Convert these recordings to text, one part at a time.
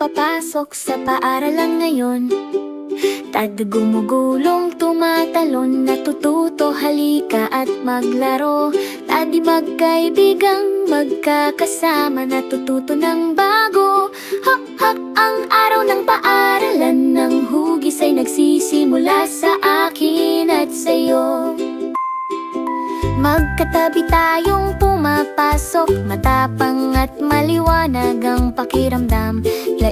papasok sa paaralan ngayon. Tad gumugulong, tumatalon, natututo, halika at maglaro. Tadi magkaibigang magkakasama, natututo ng bago. Hak-hak ang araw ng paaralan, ng hugis ay nagsisimula sa akin at sa'yo. Magkatabi tayong pumapasok, matapang at maliwanag ang pakiramdam.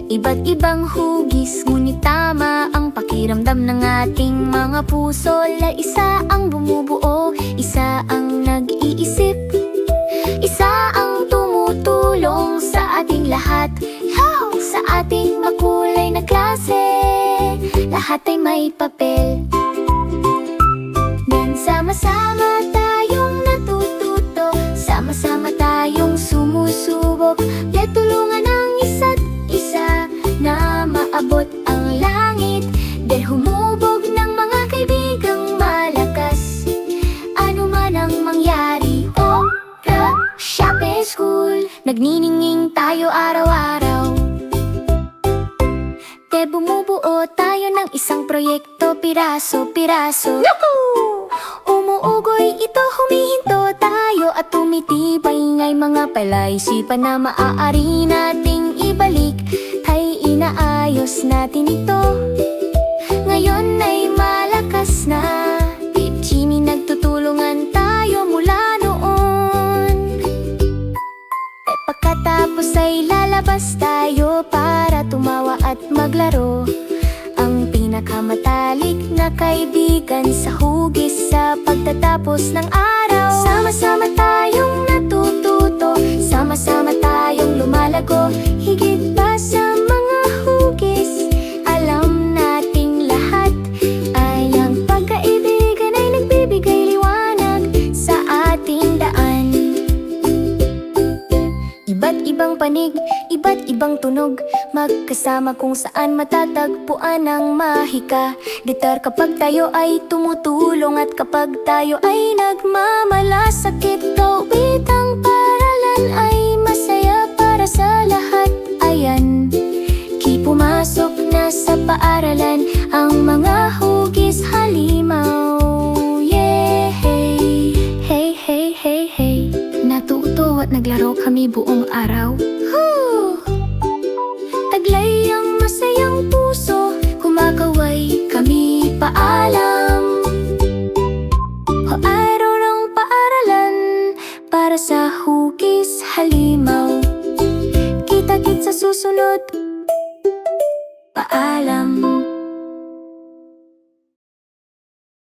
Iba't ibang hugis, ngunit tama ang pakiramdam ng ating mga puso. Isa ang bumubuo, isa ang nag-iisip, isa ang tumutulong sa ating lahat. Sa ating makulay na klase, lahat ay may papel. Then sama-sama tayong natututo, sama-sama tayong sumusubok. Kaya tulungan ang isa't isa na maabot ang langit. Then humubog ng mga kaibigang malakas, ano man ang mangyari. Shopping School, nagniningning tayo araw-araw. Te bumubuo tayo ng isang proyekto, piraso-piraso. Umuugoy ito, humihinto tayo at tumitibay nga'y mga palaisipan na maaari nating ibalik. Ay inaayos natin ito, ngayon ay malakas na. Jimmy, nagtutulungan tayo mula noon. Pagkatapos ay lalabas tayo para tumawa at maglaro. Ang pinakamatalik na kaibigan sa hugis sa pagtatapos ng araw. Sama-sama tayong natututo, sama-sama tayong lumalago. Higit pa sa mga hugis, alam nating lahat ay ang pagkaibigan ay nagbibigay liwanag sa ating daan. Iba't ibang panig, iba't ibang tunog, magkasama kung saan matatagpuan ang mahika. Gitar kapag tayo ay tumutulong at kapag tayo ay nagmamalasakit. Kawit ang paaralan ay masaya para sa lahat. Ayan, pumasok na sa paaralan ang mga hugis halimaw. Yeah, hey, hey, hey, hey, hey. Natuto at naglaro kami buong araw. Taglay ang masayang puso, kumakaway kami paalam. Araw ng paaralan para sa hugis halimaw. Kita-kits sa susunod. Paalam.